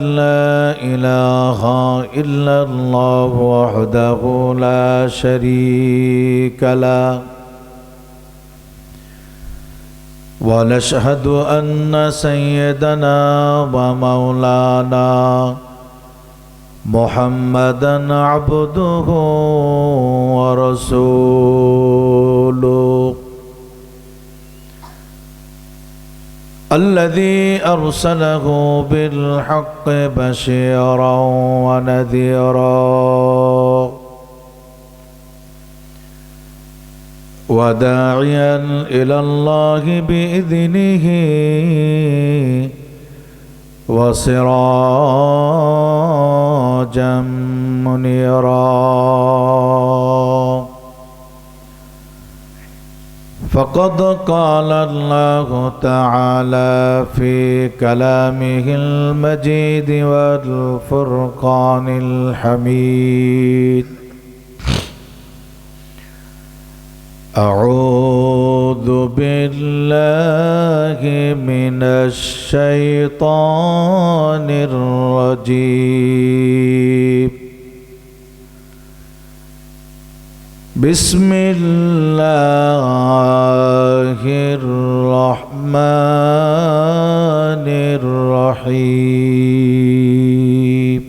لا إله إلا الله وحده لا شريك له ونشهد أن سيدنا ومولانا محمدا عبده ورسوله الذي أرسله بالحق بشيرا ونذيرا وداعيا إلى الله بإذنه وسراجا منيرا. فقد قال الله تعالى في كلامه المجيد والفرقان الحميد: أعوذ بالله من الشيطان الرجيم. بسم الله الرحمن الرحيم.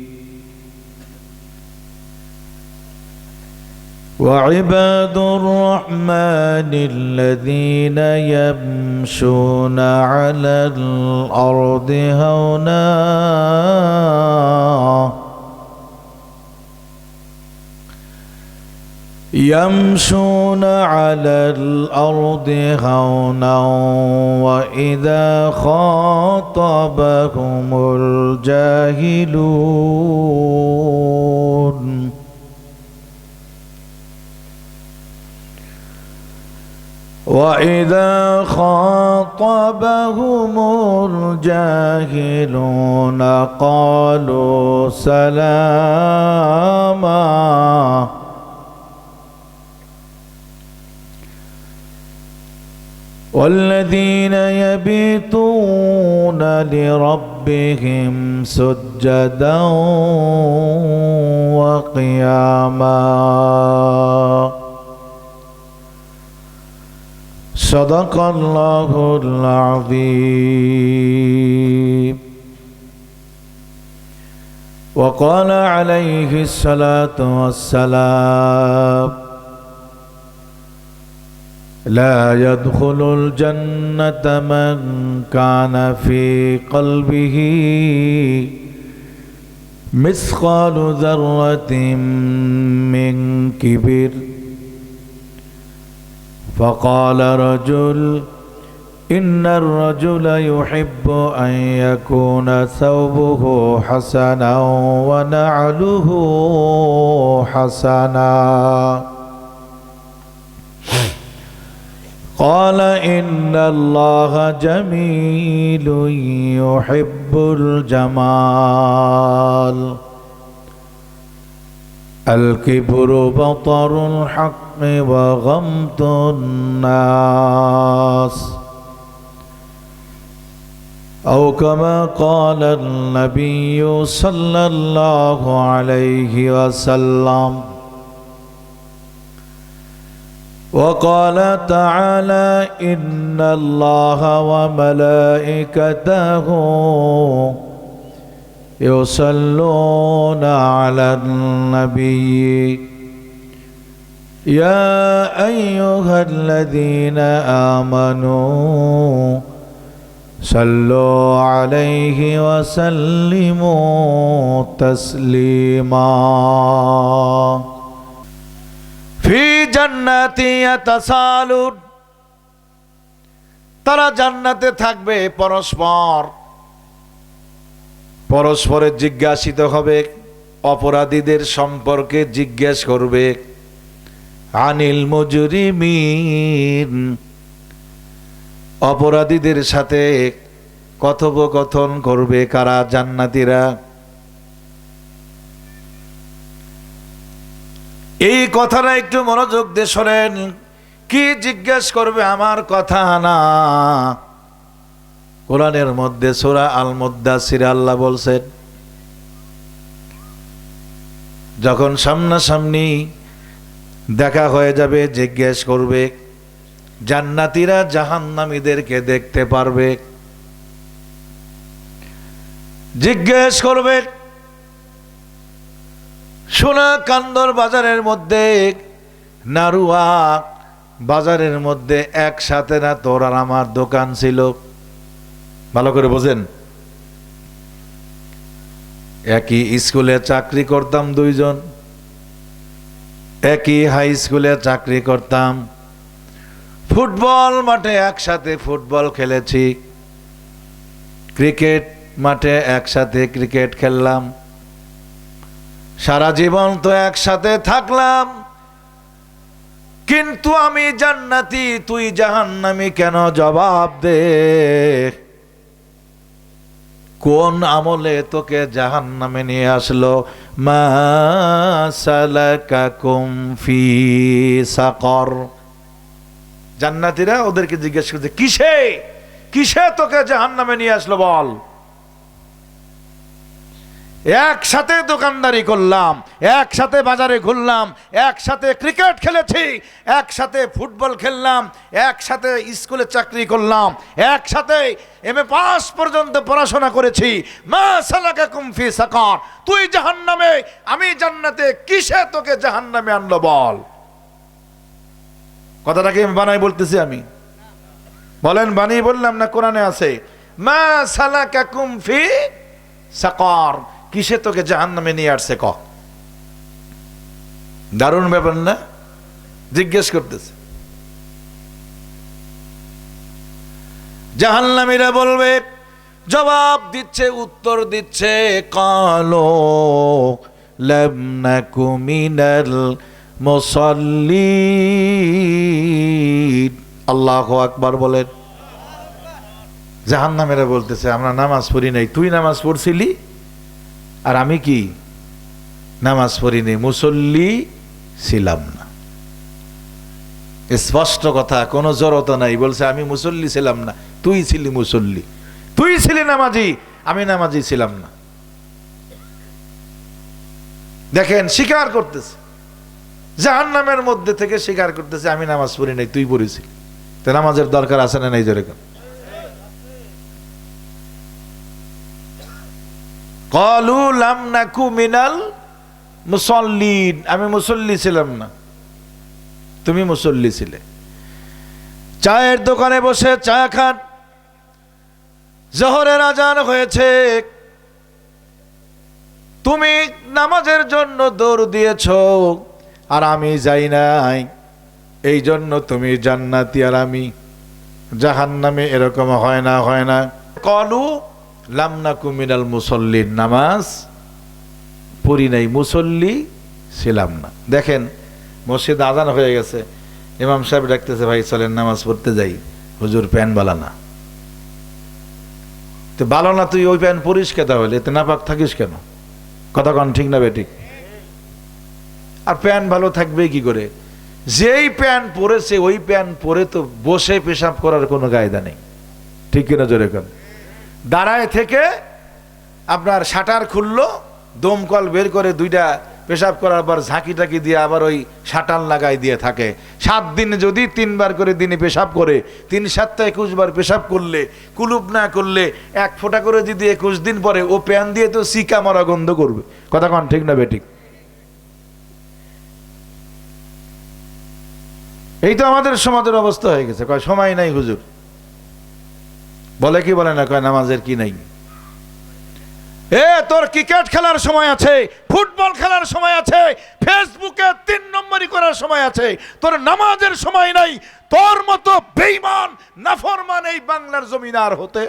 وعباد الرحمن الذين يمشون على الأرض هونا وإذا خاطبهم الجاهلون قالوا سلاما. والذين يبيتون لربهم سجدا وقياما. صدق الله العظيم. وقال عليه الصلاة والسلام: لا يدخل الجنة من كان في قلبه مثقال ذرة من كبر. فقال رجل: إن الرجل يحب أن يكون ثوبه حسنا ونعله حسنا. قال: إن الله جميل يحب الجمال. الكبر بطر الحق وغمط الناس، أو كما قال النبي صلى الله عليه وسلم. وقال تعالى: إن الله وملائكته يصلون على النبي يا أيها الذين آمنوا صلوا عليه وسلموا تسليما. في জান্নাত ইয়াতাসালুন, তারা জান্নাতে থাকবে পরস্পরে জিজ্ঞাসিত হবে, অপরাধীদের সম্পর্কে জিজ্ঞেস করবে। আনিল মুজরিমিন, অপরাধীদের সাথে কথোপকথন করবে কারা? জান্নাতীরা। এই কথাটা একটু মনোযোগ দিয়ে শোনেন। কি জিজ্ঞেস করবে? আমার কথা না, কোরআনের মধ্যে সূরা আল মুদ্দাসির আল্লাহ বলছেন যখন সামনাসামনি দেখা হয়ে যাবে জিজ্ঞেস করবে, জান্নাতীরা জাহান্নামীদেরকে দেখতে পারবে, জিজ্ঞেস করবে সোনা কান্দর বাজারের মধ্যে, নারুয়া বাজারের মধ্যে একসাথে না তোর আর আমার দোকান ছিল? ভালো করে বোঝেন, একই স্কুলে চাকরি করতাম দুইজন, একই হাই স্কুলে চাকরি করতাম, ফুটবল মাঠে একসাথে ফুটবল খেলেছি, ক্রিকেট মাঠে একসাথে ক্রিকেট খেললাম, সারা জীবন তো একসাথে থাকলাম, কিন্তু আমি জান্নাতি তুই জাহান্নামী কেন? জবাব দে, কোন আমলে তোকে জাহান্নামে নিয়ে আসলো? মা সালাকাকুম ফি সাকর। জান্নাতীরা ওদেরকে জিজ্ঞেস করছে, কিসে কিসে তোকে জাহান্নামে নিয়ে আসলো বল? একসাথে দোকানদারি করলাম, একসাথে বাজারে ঘুরলাম, একসাথে ক্রিকেট খেলেছি, একসাথে ফুটবল খেললাম, একসাথে স্কুলে চাকরি করলাম, একসাথে এমএ পাস পর্যন্ত পড়াশোনা করেছি। মা সালাকাকুম ফি সাকার, তুই জাহান্নামে আমি জান্নাতে, কিসে তোকে জাহান্নামে আনলো বল? কথাটাকে বানাই বলতেছি আমি? বলেন বানিয়ে বললাম না কোরআনে আছে? মা সালাকাকুম ফি সাকার, কিসে তোকে জাহান্নামে নিয়ে আসছে ক? দারুণ ব্যাপার না? জিজ্ঞেস করতেছে। জাহান্নামীরা বলবে, জবাব দিচ্ছে, উত্তর দিচ্ছে, কালো লাম নাকু মিনাল মুসাল্লিন। আল্লাহু আকবার বলেন। জাহান্নামীরা বলতেছে, আমরা নামাজ পড়ি নাই। তুই নামাজ পড়ছিলি আর আমি কি নামাজ পড়িনি, মুসল্লি ছিলাম না। স্পষ্ট কথা, কোনো জড়তা নাই। বলছে আমি মুসল্লি ছিলাম না, তুই ছিলি মুসল্লি, তুই ছিলি নামাজি, আমি নামাজি ছিলাম না। দেখেন স্বীকার করতেছে, জাহান্নামের মধ্যে থেকে স্বীকার করতেছে, আমি নামাজ পড়ি নাই, তুই পড়েছিলি। তো নামাজের দরকার আছে না নাই? জোরে ক্বালু লাম নাকু মিনাল মুসাল্লিন, আমি মুসল্লি ছিলাম না, তুমি মুসল্লি ছিলে। চায়ের দোকানে বসে চা খান, জোহরের আজান হয়েছে, তুমি নামাজের জন্য দৌড় দিয়েছ আর আমি যাই নাই, এই জন্য তুমি জান্নাতি আর আমি জাহান্নামে। এরকম হয় না? হয় না? ক্বালু লাম নাকু মিনাল মুসাল্লিন, নামাজ পড়ি নাই, মুসল্লি ছিলাম না। দেখেন মসজিদ আজান হয়ে গেছে, ইমাম সাহেব ডাকতেছে, ভাই চলেন নামাজ পড়তে যাই। হুজুর প্যান বালা না। তো বালো না, তুই ওই প্যান পরিস কে? তাহলে এতে নাপাক থাকিস কেন? কথা কন ঠিক না বেঠিক? আর প্যান ভালো থাকবে কি করে? যেই প্যান পরেছে ওই প্যান পরে তো বসে পেশাব করার কোনো কায়দা নেই, ঠিক কিনা? জোরে কন। দাঁড়ায় থেকে আপনার শাটার খুললো, দমকল বের করে দুইটা পেশাব করার পর ঝাঁকি টাকি দিয়ে আবার ওই শাটার লাগাই দিয়ে থাকে। 7 দিনে যদি 3 বার করে দিনে পেশাব করে, 3 7 21 বার পেশাব করলে, কুলুপ না করলে 1 ফোঁটা করে যদি 21 দিন পরে ও প্যান দিয়ে তো সিকা মরা গন্ধ করবে। কথা কন ঠিক না বেঠিক? এই তো আমাদের সমাজের অবস্থা হয়ে গেছে। কয় সময় নাই হুজুর, বলে কি বলে না? কয় নামাজের কি নাই? তোর ক্রিকেট খেলার সময় আছে, ফুটবল খেলার সময় আছে, ফেসবুকে 3 নম্বরই করার সময় আছে, তোর নামাজের সময় নাই। তোর মতো বেঈমান নাফরমান এই বাংলার জমিন আর হতে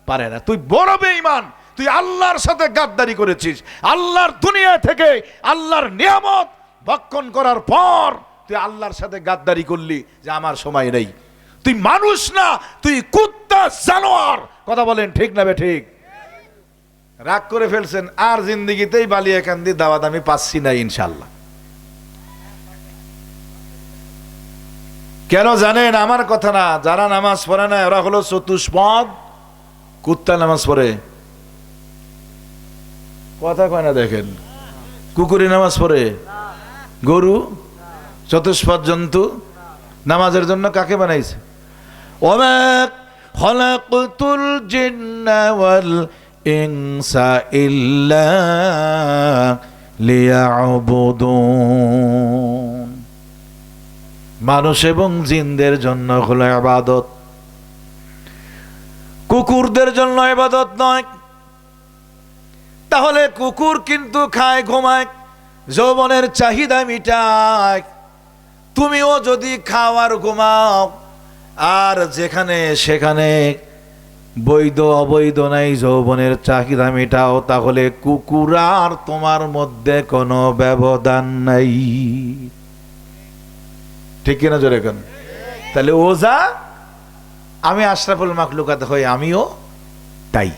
পারে না। তুই বড় বেঈমান, তুই আল্লাহর সাথে গাদ্দারি করেছিস। আল্লাহর দুনিয়া থেকে আল্লাহর নিয়ামত ভক্ষণ করার পর তুই আল্লাহর সাথে গাদ্দারি করলি যে আমার সময় নেই। তুই মানুষ না, তুই কুত্তা, জানোয়ার। কথা বলেন ঠিক না বে ঠিক? রাগ করে ফেলছেন, আর জিন্দিগিতেই বালিয়াকান্দি দাওয়াত আমি পাচ্ছি না ইনশাল্লাহ। কেন জানেন? আমার কথা না, যারা নামাজ পড়ে না ওরা হলো চতুষ্পদ কুত্তা। নামাজ পড়ে কথা কয় না, দেখেন কুকুরে নামাজ পড়ে? গরু, চতুষ্পদ জন্তু নামাজের জন্য কাকে বানাইছে? ওমা খলাকতুল জিন্না ওয়াল ইনসা ইল্লা লিয়াবুদুন। মানুষ এবং জিনদের জন্য হলো ইবাদত, কুকুরদের জন্য ইবাদত নয়। তাহলে কুকুর কিন্তু খায়, ঘুমায়, যৌবনের চাহিদা মিটায়। তুমিও যদি খাও আর ঘুমাও আর যেখানে সেখানে বৈধ অবৈধ নাই যৌবনের চাহিদা মেটাও, তাহলে কুকুর আর তোমার মধ্যে কোনো ব্যবধান নাই। ঠিক কিনা জোরে কেন? তাহলে ও যা, আমি আশরাফুল মাখলুকাত হই, আমিও তাই।